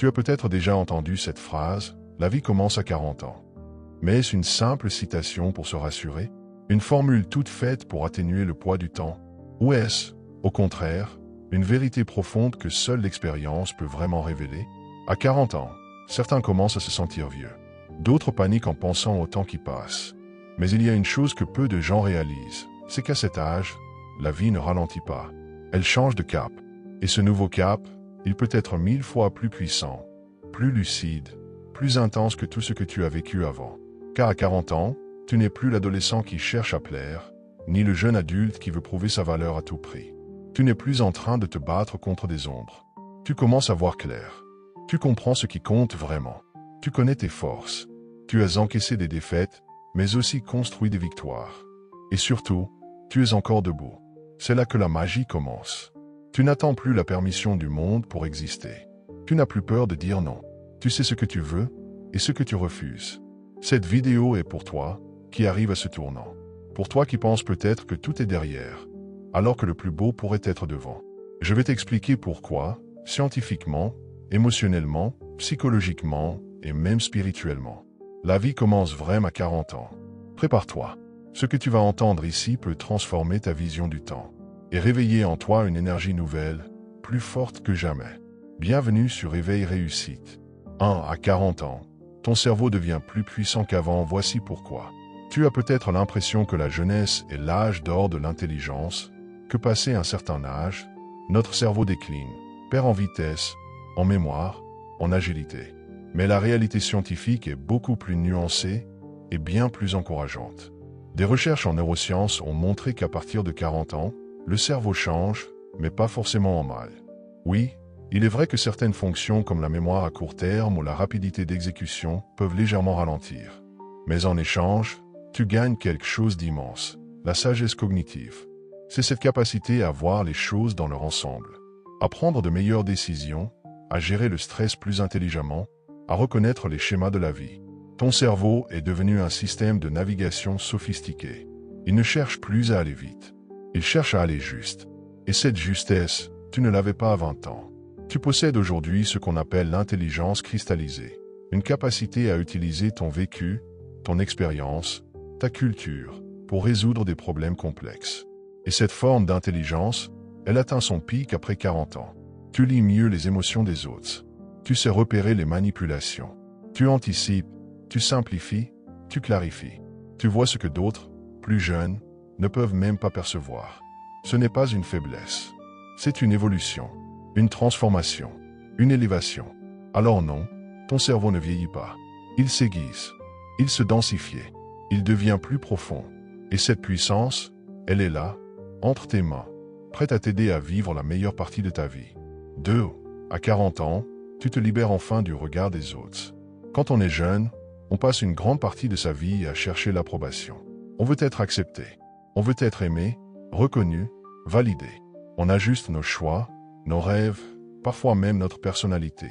Tu as peut-être déjà entendu cette phrase, la vie commence à 40 ans. Mais est-ce une simple citation pour se rassurer? Une formule toute faite pour atténuer le poids du temps? Ou est-ce, au contraire, une vérité profonde que seule l'expérience peut vraiment révéler? À 40 ans, certains commencent à se sentir vieux. D'autres paniquent en pensant au temps qui passe. Mais il y a une chose que peu de gens réalisent, c'est qu'à cet âge, la vie ne ralentit pas. Elle change de cap. Et ce nouveau cap, il peut être 1000 fois plus puissant, plus lucide, plus intense que tout ce que tu as vécu avant. Car à 40 ans, tu n'es plus l'adolescent qui cherche à plaire, ni le jeune adulte qui veut prouver sa valeur à tout prix. Tu n'es plus en train de te battre contre des ombres. Tu commences à voir clair. Tu comprends ce qui compte vraiment. Tu connais tes forces. Tu as encaissé des défaites, mais aussi construit des victoires. Et surtout, tu es encore debout. C'est là que la magie commence. Tu n'attends plus la permission du monde pour exister. Tu n'as plus peur de dire non. Tu sais ce que tu veux et ce que tu refuses. Cette vidéo est pour toi, qui arrive à ce tournant. Pour toi qui penses peut-être que tout est derrière, alors que le plus beau pourrait être devant. Je vais t'expliquer pourquoi, scientifiquement, émotionnellement, psychologiquement et même spirituellement. La vie commence vraiment à 40 ans. Prépare-toi. Ce que tu vas entendre ici peut transformer ta vision du temps et réveiller en toi une énergie nouvelle, plus forte que jamais. Bienvenue sur Éveil Réussite. 1. À 40 ans, ton cerveau devient plus puissant qu'avant, voici pourquoi. Tu as peut-être l'impression que la jeunesse est l'âge d'or de l'intelligence, que passé un certain âge, notre cerveau décline, perd en vitesse, en mémoire, en agilité. Mais la réalité scientifique est beaucoup plus nuancée et bien plus encourageante. Des recherches en neurosciences ont montré qu'à partir de 40 ans, le cerveau change, mais pas forcément en mal. Oui, il est vrai que certaines fonctions comme la mémoire à court terme ou la rapidité d'exécution peuvent légèrement ralentir. Mais en échange, tu gagnes quelque chose d'immense, la sagesse cognitive. C'est cette capacité à voir les choses dans leur ensemble, à prendre de meilleures décisions, à gérer le stress plus intelligemment, à reconnaître les schémas de la vie. Ton cerveau est devenu un système de navigation sophistiqué. Il ne cherche plus à aller vite. Il cherche à aller juste. Et cette justesse, tu ne l'avais pas à 20 ans. Tu possèdes aujourd'hui ce qu'on appelle l'intelligence cristallisée, une capacité à utiliser ton vécu, ton expérience, ta culture, pour résoudre des problèmes complexes. Et cette forme d'intelligence, elle atteint son pic après 40 ans. Tu lis mieux les émotions des autres. Tu sais repérer les manipulations. Tu anticipes, tu simplifies, tu clarifies. Tu vois ce que d'autres, plus jeunes, ne peuvent même pas percevoir. Ce n'est pas une faiblesse. C'est une évolution, une transformation, une élévation. Alors non, ton cerveau ne vieillit pas. Il s'aiguise, il se densifie, il devient plus profond. Et cette puissance, elle est là, entre tes mains, prête à t'aider à vivre la meilleure partie de ta vie. 2. À 40 ans, tu te libères enfin du regard des autres. Quand on est jeune, on passe une grande partie de sa vie à chercher l'approbation. On veut être accepté, on veut être aimé, reconnu, validé. On ajuste nos choix, nos rêves, parfois même notre personnalité,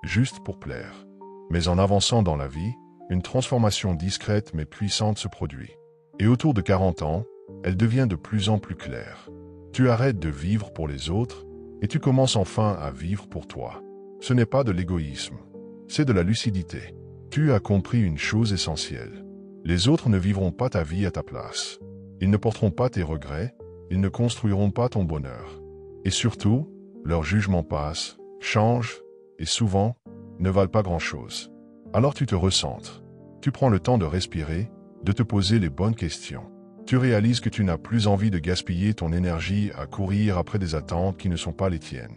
juste pour plaire. Mais en avançant dans la vie, une transformation discrète mais puissante se produit. Et autour de 40 ans, elle devient de plus en plus claire. Tu arrêtes de vivre pour les autres et tu commences enfin à vivre pour toi. Ce n'est pas de l'égoïsme, c'est de la lucidité. Tu as compris une chose essentielle. Les autres ne vivront pas ta vie à ta place. Ils ne porteront pas tes regrets, ils ne construiront pas ton bonheur. Et surtout, leurs jugements passent, changent, et souvent, ne valent pas grand-chose. Alors tu te recentres. Tu prends le temps de respirer, de te poser les bonnes questions. Tu réalises que tu n'as plus envie de gaspiller ton énergie à courir après des attentes qui ne sont pas les tiennes.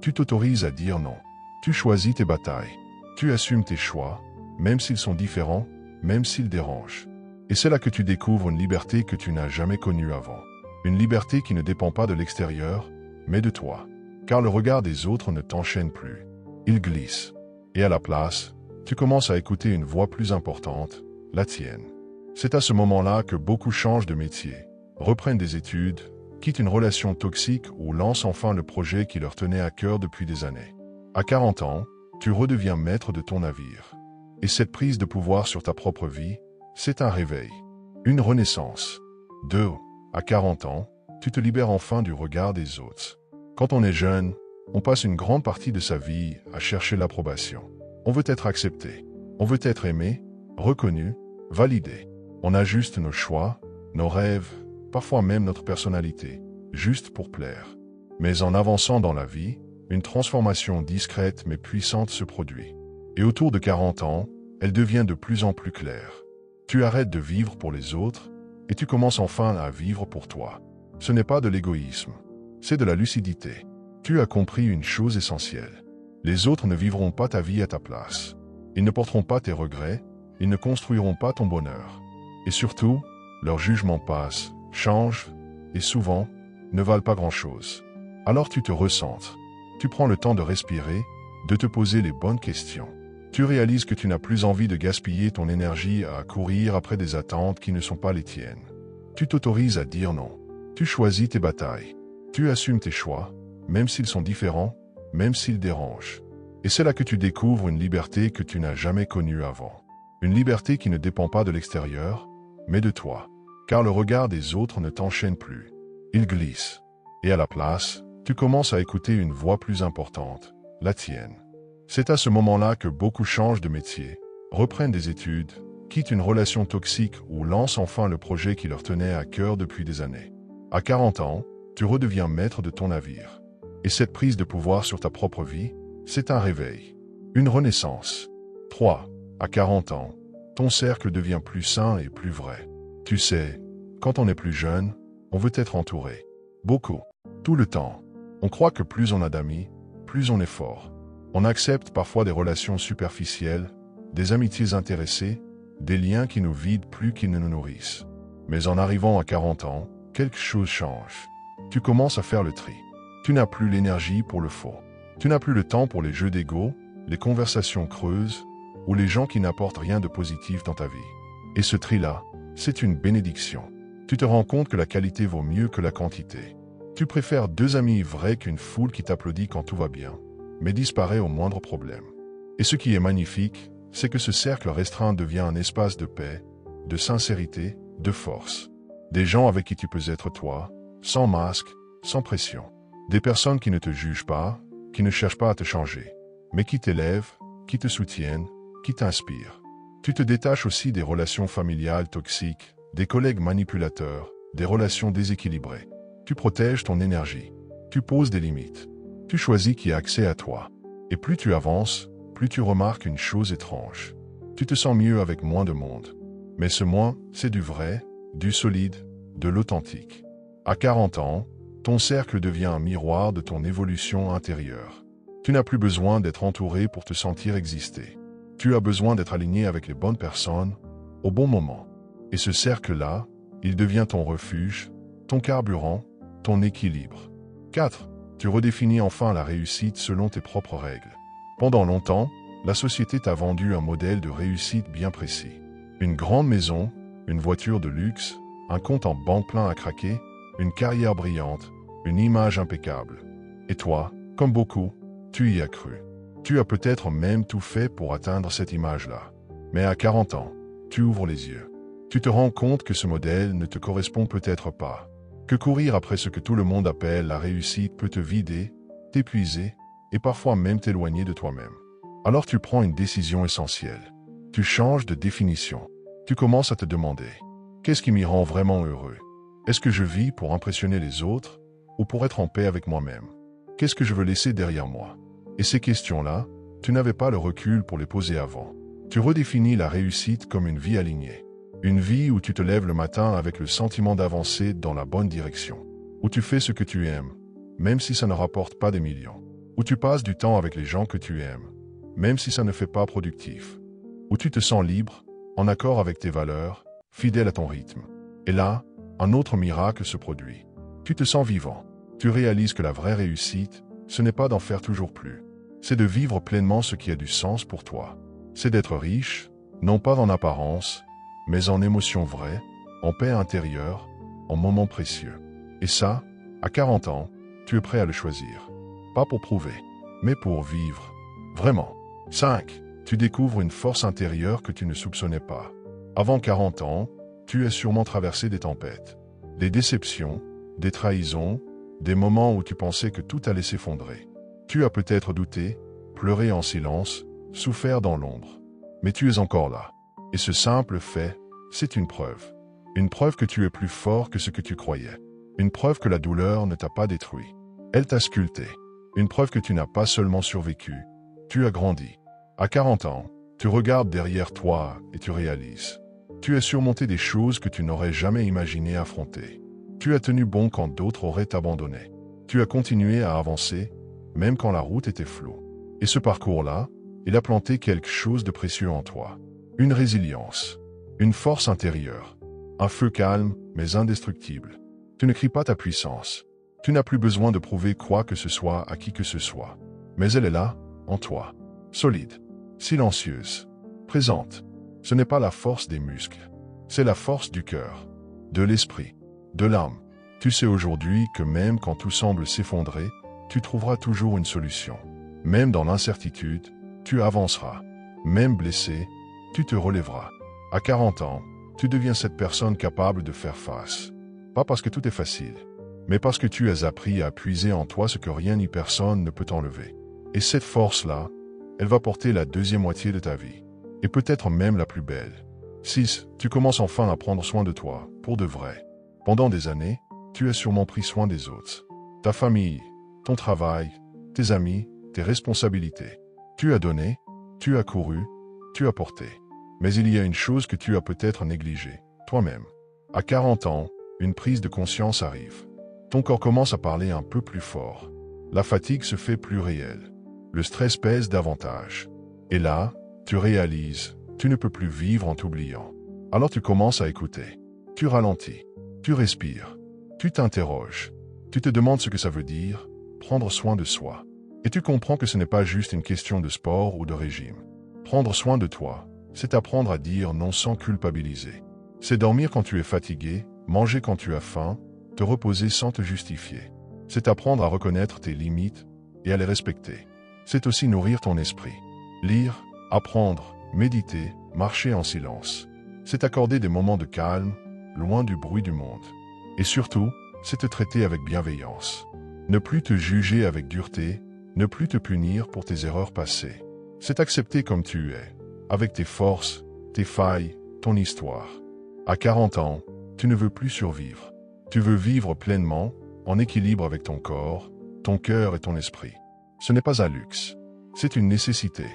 Tu t'autorises à dire non. Tu choisis tes batailles. Tu assumes tes choix, même s'ils sont différents, même s'ils dérangent. Et c'est là que tu découvres une liberté que tu n'as jamais connue avant. Une liberté qui ne dépend pas de l'extérieur, mais de toi. Car le regard des autres ne t'enchaîne plus. Il glisse. Et à la place, tu commences à écouter une voix plus importante, la tienne. C'est à ce moment-là que beaucoup changent de métier, reprennent des études, quittent une relation toxique ou lancent enfin le projet qui leur tenait à cœur depuis des années. À 40 ans, tu redeviens maître de ton navire. Et cette prise de pouvoir sur ta propre vie, c'est un réveil, une renaissance. 2. À 40 ans, tu te libères enfin du regard des autres. Quand on est jeune, On passe une grande partie de sa vie à chercher l'approbation. On veut être accepté. On veut être aimé, reconnu, validé. On ajuste nos choix, nos rêves, parfois même notre personnalité, juste pour plaire. Mais en avançant dans la vie, une transformation discrète mais puissante se produit. Et autour de 40 ans, elle devient de plus en plus claire. Tu arrêtes de vivre pour les autres et tu commences enfin à vivre pour toi. Ce n'est pas de l'égoïsme, c'est de la lucidité. Tu as compris une chose essentielle. Les autres ne vivront pas ta vie à ta place. Ils ne porteront pas tes regrets, ils ne construiront pas ton bonheur. Et surtout, leur jugement passe, change et souvent ne valent pas grand-chose. Alors tu te recentres. Tu prends le temps de respirer, de te poser les bonnes questions. Tu réalises que tu n'as plus envie de gaspiller ton énergie à courir après des attentes qui ne sont pas les tiennes. Tu t'autorises à dire non. Tu choisis tes batailles. Tu assumes tes choix, même s'ils sont différents, même s'ils dérangent. Et c'est là que tu découvres une liberté que tu n'as jamais connue avant. Une liberté qui ne dépend pas de l'extérieur, mais de toi. Car le regard des autres ne t'enchaîne plus. Il glisse. Et à la place, tu commences à écouter une voix plus importante, la tienne. C'est à ce moment-là que beaucoup changent de métier, reprennent des études, quittent une relation toxique ou lancent enfin le projet qui leur tenait à cœur depuis des années. À 40 ans, tu redeviens maître de ton navire. Et cette prise de pouvoir sur ta propre vie, c'est un réveil, une renaissance. 3. À 40 ans, ton cercle devient plus sain et plus vrai. Tu sais, quand on est plus jeune, on veut être entouré. Beaucoup. Tout le temps. On croit que plus on a d'amis, plus on est fort. On accepte parfois des relations superficielles, des amitiés intéressées, des liens qui nous vident plus qu'ils ne nous nourrissent. Mais en arrivant à 40 ans, quelque chose change. Tu commences à faire le tri. Tu n'as plus l'énergie pour le faux. Tu n'as plus le temps pour les jeux d'ego, les conversations creuses ou les gens qui n'apportent rien de positif dans ta vie. Et ce tri-là, c'est une bénédiction. Tu te rends compte que la qualité vaut mieux que la quantité. Tu préfères 2 amis vrais qu'une foule qui t'applaudit quand tout va bien, mais disparaît au moindre problème. Et ce qui est magnifique, c'est que ce cercle restreint devient un espace de paix, de sincérité, de force. Des gens avec qui tu peux être toi, sans masque, sans pression. Des personnes qui ne te jugent pas, qui ne cherchent pas à te changer, mais qui t'élèvent, qui te soutiennent, qui t'inspirent. Tu te détaches aussi des relations familiales toxiques, des collègues manipulateurs, des relations déséquilibrées. Tu protèges ton énergie. Tu poses des limites. Tu choisis qui a accès à toi. Et plus tu avances, plus tu remarques une chose étrange. Tu te sens mieux avec moins de monde. Mais ce moins, c'est du vrai, du solide, de l'authentique. À 40 ans, ton cercle devient un miroir de ton évolution intérieure. Tu n'as plus besoin d'être entouré pour te sentir exister. Tu as besoin d'être aligné avec les bonnes personnes, au bon moment. Et ce cercle-là, il devient ton refuge, ton carburant, ton équilibre. 4. Tu redéfinis enfin la réussite selon tes propres règles. Pendant longtemps, la société t'a vendu un modèle de réussite bien précis. Une grande maison, une voiture de luxe, un compte en banque plein à craquer, une carrière brillante, une image impeccable. Et toi, comme beaucoup, tu y as cru. Tu as peut-être même tout fait pour atteindre cette image-là. Mais à 40 ans, tu ouvres les yeux. Tu te rends compte que ce modèle ne te correspond peut-être pas. Que courir après ce que tout le monde appelle la réussite peut te vider, t'épuiser et parfois même t'éloigner de toi-même. Alors tu prends une décision essentielle. Tu changes de définition. Tu commences à te demander, qu'est-ce qui m'y rend vraiment heureux? Est-ce que je vis pour impressionner les autres ou pour être en paix avec moi-même? Qu'est-ce que je veux laisser derrière moi? Et ces questions-là, tu n'avais pas le recul pour les poser avant. Tu redéfinis la réussite comme une vie alignée. Une vie où tu te lèves le matin avec le sentiment d'avancer dans la bonne direction. Où tu fais ce que tu aimes, même si ça ne rapporte pas des millions. Où tu passes du temps avec les gens que tu aimes, même si ça ne fait pas productif. Où tu te sens libre, en accord avec tes valeurs, fidèle à ton rythme. Et là, un autre miracle se produit. Tu te sens vivant. Tu réalises que la vraie réussite, ce n'est pas d'en faire toujours plus. C'est de vivre pleinement ce qui a du sens pour toi. C'est d'être riche, non pas en apparence, mais en émotions vraies, en paix intérieure, en moments précieux. Et ça, à 40 ans, tu es prêt à le choisir. Pas pour prouver, mais pour vivre. Vraiment. 5. Tu découvres une force intérieure que tu ne soupçonnais pas. Avant 40 ans, tu as sûrement traversé des tempêtes, des déceptions, des trahisons, des moments où tu pensais que tout allait s'effondrer. Tu as peut-être douté, pleuré en silence, souffert dans l'ombre. Mais tu es encore là. Et ce simple fait, c'est une preuve. Une preuve que tu es plus fort que ce que tu croyais. Une preuve que la douleur ne t'a pas détruit. Elle t'a sculpté. Une preuve que tu n'as pas seulement survécu, tu as grandi. À 40 ans, tu regardes derrière toi et tu réalises. Tu as surmonté des choses que tu n'aurais jamais imaginé affronter. Tu as tenu bon quand d'autres auraient abandonné. Tu as continué à avancer, même quand la route était floue. Et ce parcours-là, il a planté quelque chose de précieux en toi. Une résilience, une force intérieure, un feu calme mais indestructible. Tu ne cries pas ta puissance. Tu n'as plus besoin de prouver quoi que ce soit à qui que ce soit. Mais elle est là, en toi. Solide, silencieuse, présente. Ce n'est pas la force des muscles. C'est la force du cœur, de l'esprit, de l'âme. Tu sais aujourd'hui que même quand tout semble s'effondrer, tu trouveras toujours une solution. Même dans l'incertitude, tu avanceras. Même blessé, tu te relèveras. À 40 ans, tu deviens cette personne capable de faire face. Pas parce que tout est facile, mais parce que tu as appris à puiser en toi ce que rien ni personne ne peut enlever. Et cette force-là, elle va porter la deuxième moitié de ta vie. Et peut-être même la plus belle. 6. Tu commences enfin à prendre soin de toi, pour de vrai. Pendant des années, tu as sûrement pris soin des autres. Ta famille, ton travail, tes amis, tes responsabilités. Tu as donné, tu as couru, tu as porté. Mais il y a une chose que tu as peut-être négligée, toi-même. À 40 ans, une prise de conscience arrive. Ton corps commence à parler un peu plus fort. La fatigue se fait plus réelle. Le stress pèse davantage. Et là, tu réalises, tu ne peux plus vivre en t'oubliant. Alors tu commences à écouter. Tu ralentis. Tu respires. Tu t'interroges. Tu te demandes ce que ça veut dire, prendre soin de soi. Et tu comprends que ce n'est pas juste une question de sport ou de régime. Prendre soin de toi, c'est apprendre à dire non sans culpabiliser. C'est dormir quand tu es fatigué, manger quand tu as faim, te reposer sans te justifier. C'est apprendre à reconnaître tes limites et à les respecter. C'est aussi nourrir ton esprit. Lire, apprendre, méditer, marcher en silence. C'est accorder des moments de calme, loin du bruit du monde. Et surtout, c'est te traiter avec bienveillance. Ne plus te juger avec dureté, ne plus te punir pour tes erreurs passées. C'est accepter comme tu es, avec tes forces, tes failles, ton histoire. À 40 ans, tu ne veux plus survivre. Tu veux vivre pleinement, en équilibre avec ton corps, ton cœur et ton esprit. Ce n'est pas un luxe. C'est une nécessité,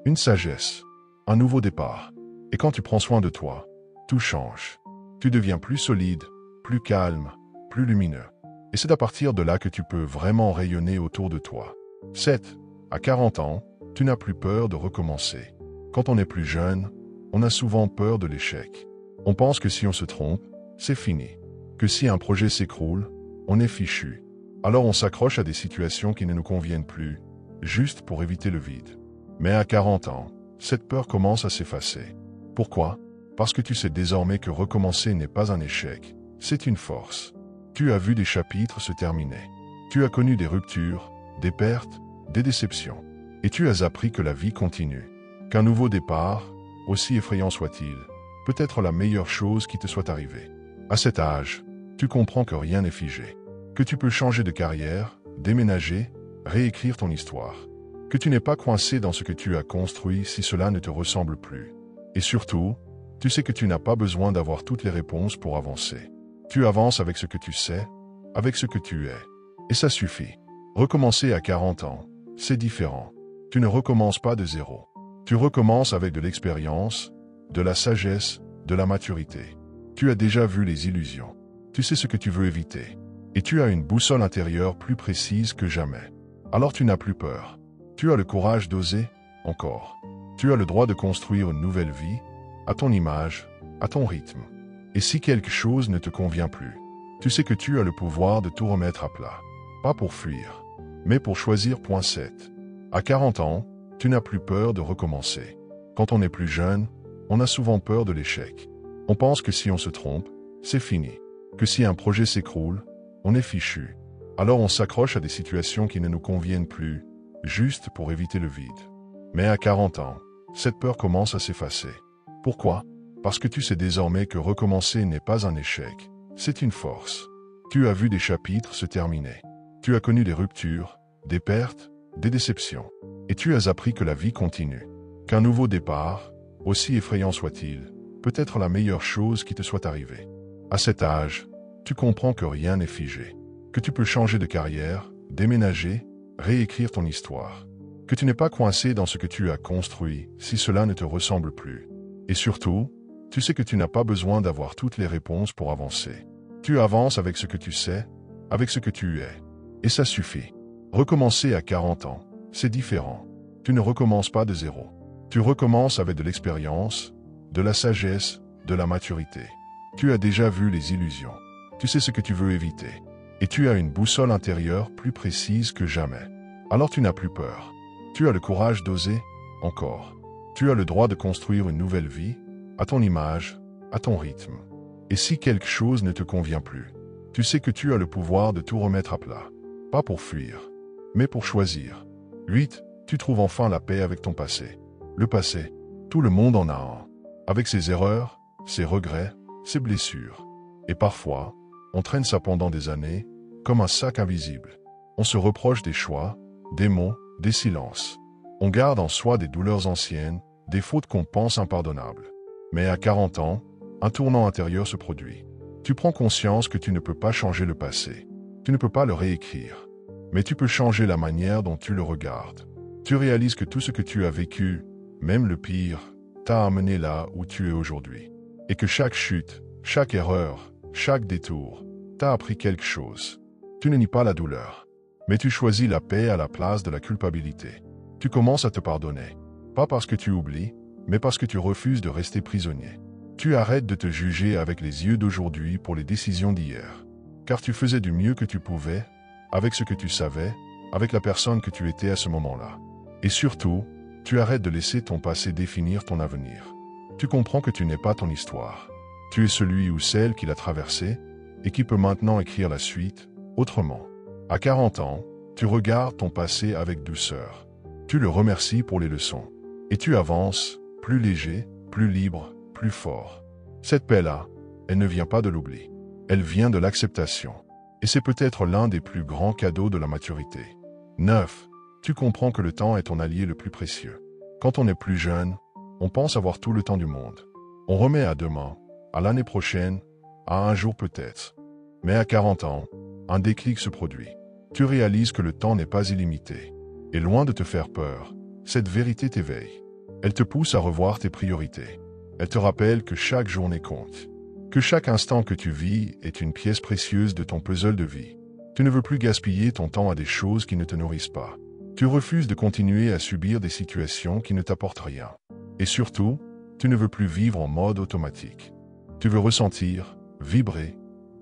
une sagesse, un nouveau départ. Et quand tu prends soin de toi, tout change. Tu deviens plus solide, plus calme, plus lumineux. Et c'est à partir de là que tu peux vraiment rayonner autour de toi. 7. À 40 ans, tu n'as plus peur de recommencer. Quand on est plus jeune, on a souvent peur de l'échec. On pense que si on se trompe, c'est fini. Que si un projet s'écroule, on est fichu. Alors on s'accroche à des situations qui ne nous conviennent plus, juste pour éviter le vide. Mais à 40 ans, cette peur commence à s'effacer. Pourquoi? Parce que tu sais désormais que recommencer n'est pas un échec, c'est une force. Tu as vu des chapitres se terminer. Tu as connu des ruptures, des pertes, des déceptions. Et tu as appris que la vie continue. Qu'un nouveau départ, aussi effrayant soit-il, peut être la meilleure chose qui te soit arrivée. À cet âge, tu comprends que rien n'est figé. Que tu peux changer de carrière, déménager, réécrire ton histoire. Que tu n'es pas coincé dans ce que tu as construit si cela ne te ressemble plus. Et surtout, tu sais que tu n'as pas besoin d'avoir toutes les réponses pour avancer. Tu avances avec ce que tu sais, avec ce que tu es. Et ça suffit. Recommencer à 40 ans, c'est différent. Tu ne recommences pas de zéro. Tu recommences avec de l'expérience, de la sagesse, de la maturité. Tu as déjà vu les illusions. Tu sais ce que tu veux éviter. Et tu as une boussole intérieure plus précise que jamais. Alors tu n'as plus peur. Tu as le courage d'oser, encore. Tu as le droit de construire une nouvelle vie, à ton image, à ton rythme. Et si quelque chose ne te convient plus, tu sais que tu as le pouvoir de tout remettre à plat. Pas pour fuir, mais pour choisir. 7. À 40 ans, tu n'as plus peur de recommencer. Quand on est plus jeune, on a souvent peur de l'échec. On pense que si on se trompe, c'est fini. Que si un projet s'écroule, on est fichu. Alors on s'accroche à des situations qui ne nous conviennent plus, juste pour éviter le vide. Mais à 40 ans, cette peur commence à s'effacer. Pourquoi? Parce que tu sais désormais que recommencer n'est pas un échec, c'est une force. Tu as vu des chapitres se terminer. Tu as connu des ruptures, des pertes, des déceptions. Et tu as appris que la vie continue. Qu'un nouveau départ, aussi effrayant soit-il, peut être la meilleure chose qui te soit arrivée. À cet âge, tu comprends que rien n'est figé. Que tu peux changer de carrière, déménager, réécrire ton histoire. Que tu n'es pas coincé dans ce que tu as construit si cela ne te ressemble plus. Et surtout, tu sais que tu n'as pas besoin d'avoir toutes les réponses pour avancer. Tu avances avec ce que tu sais, avec ce que tu es. Et ça suffit. Recommencer à 40 ans, c'est différent. Tu ne recommences pas de zéro. Tu recommences avec de l'expérience, de la sagesse, de la maturité. Tu as déjà vu les illusions. Tu sais ce que tu veux éviter. Et tu as une boussole intérieure plus précise que jamais. Alors tu n'as plus peur. Tu as le courage d'oser, encore. Tu as le droit de construire une nouvelle vie, à ton image, à ton rythme. Et si quelque chose ne te convient plus, tu sais que tu as le pouvoir de tout remettre à plat. Pas pour fuir, mais pour choisir. 8. Tu trouves enfin la paix avec ton passé. Le passé, tout le monde en a un. Avec ses erreurs, ses regrets, ses blessures. Et parfois, on traîne ça pendant des années, comme un sac invisible. On se reproche des choix, des mots, des silences. On garde en soi des douleurs anciennes, des fautes qu'on pense impardonnables. Mais à 40 ans, un tournant intérieur se produit. Tu prends conscience que tu ne peux pas changer le passé. Tu ne peux pas le réécrire. Mais tu peux changer la manière dont tu le regardes. Tu réalises que tout ce que tu as vécu, même le pire, t'a amené là où tu es aujourd'hui. Et que chaque chute, chaque erreur, chaque détour, t'a appris quelque chose. Tu ne nies pas la douleur. Mais tu choisis la paix à la place de la culpabilité. Tu commences à te pardonner. Pas parce que tu oublies, mais parce que tu refuses de rester prisonnier. Tu arrêtes de te juger avec les yeux d'aujourd'hui pour les décisions d'hier. Car tu faisais du mieux que tu pouvais, avec ce que tu savais, avec la personne que tu étais à ce moment-là. Et surtout, tu arrêtes de laisser ton passé définir ton avenir. Tu comprends que tu n'es pas ton histoire. Tu es celui ou celle qui l'a traversée et qui peut maintenant écrire la suite, autrement. À 40 ans, tu regardes ton passé avec douceur. Tu le remercies pour les leçons. Et tu avances, plus léger, plus libre, plus fort. Cette paix-là, elle ne vient pas de l'oubli. Elle vient de l'acceptation. Et c'est peut-être l'un des plus grands cadeaux de la maturité. 9. Tu comprends que le temps est ton allié le plus précieux. Quand on est plus jeune, on pense avoir tout le temps du monde. On remet à demain, à l'année prochaine, à un jour peut-être. Mais à 40 ans, un déclic se produit. Tu réalises que le temps n'est pas illimité. Et loin de te faire peur, cette vérité t'éveille. Elle te pousse à revoir tes priorités. Elle te rappelle que chaque journée compte. Que chaque instant que tu vis est une pièce précieuse de ton puzzle de vie. Tu ne veux plus gaspiller ton temps à des choses qui ne te nourrissent pas. Tu refuses de continuer à subir des situations qui ne t'apportent rien. Et surtout, tu ne veux plus vivre en mode automatique. Tu veux ressentir, vibrer,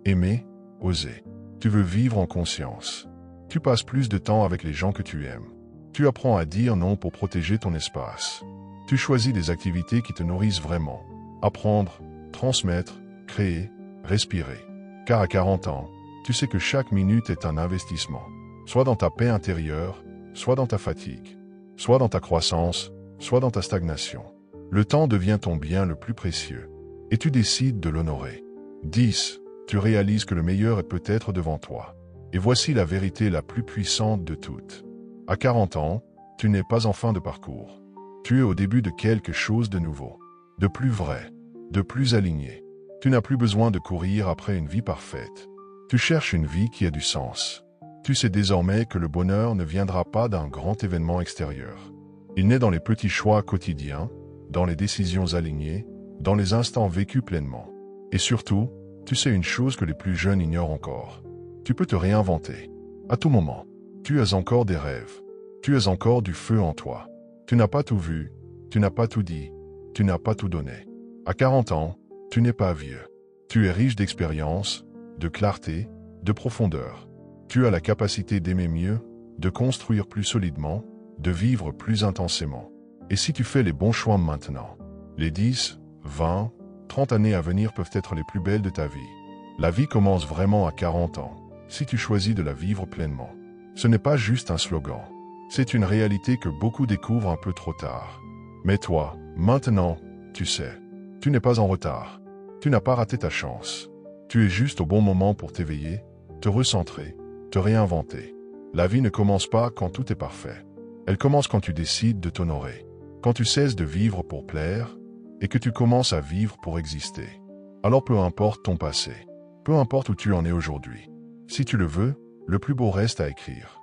aimer, oser. Tu veux vivre en conscience. Tu passes plus de temps avec les gens que tu aimes. Tu apprends à dire non pour protéger ton espace. Tu choisis des activités qui te nourrissent vraiment. Apprendre, transmettre, créer, respirer. Car à 40 ans, tu sais que chaque minute est un investissement. Soit dans ta paix intérieure, soit dans ta fatigue. Soit dans ta croissance, soit dans ta stagnation. Le temps devient ton bien le plus précieux. Et tu décides de l'honorer. 10. Tu réalises que le meilleur est peut-être devant toi. Et voici la vérité la plus puissante de toutes. À 40 ans, tu n'es pas en fin de parcours. Tu es au début de quelque chose de nouveau, de plus vrai, de plus aligné. Tu n'as plus besoin de courir après une vie parfaite. Tu cherches une vie qui a du sens. Tu sais désormais que le bonheur ne viendra pas d'un grand événement extérieur. Il naît dans les petits choix quotidiens, dans les décisions alignées, dans les instants vécus pleinement. Et surtout, tu sais une chose que les plus jeunes ignorent encore. Tu peux te réinventer. À tout moment. Tu as encore des rêves. Tu as encore du feu en toi. Tu n'as pas tout vu. Tu n'as pas tout dit. Tu n'as pas tout donné. À 40 ans, tu n'es pas vieux. Tu es riche d'expérience, de clarté, de profondeur. Tu as la capacité d'aimer mieux, de construire plus solidement, de vivre plus intensément. Et si tu fais les bons choix maintenant, les 10, 20, 30 années à venir peuvent être les plus belles de ta vie. La vie commence vraiment à 40 ans, si tu choisis de la vivre pleinement. Ce n'est pas juste un slogan. C'est une réalité que beaucoup découvrent un peu trop tard. Mais toi, maintenant, tu sais, tu n'es pas en retard. Tu n'as pas raté ta chance. Tu es juste au bon moment pour t'éveiller, te recentrer, te réinventer. La vie ne commence pas quand tout est parfait. Elle commence quand tu décides de t'honorer, quand tu cesses de vivre pour plaire et que tu commences à vivre pour exister. Alors peu importe ton passé, peu importe où tu en es aujourd'hui, si tu le veux, le plus beau reste à écrire.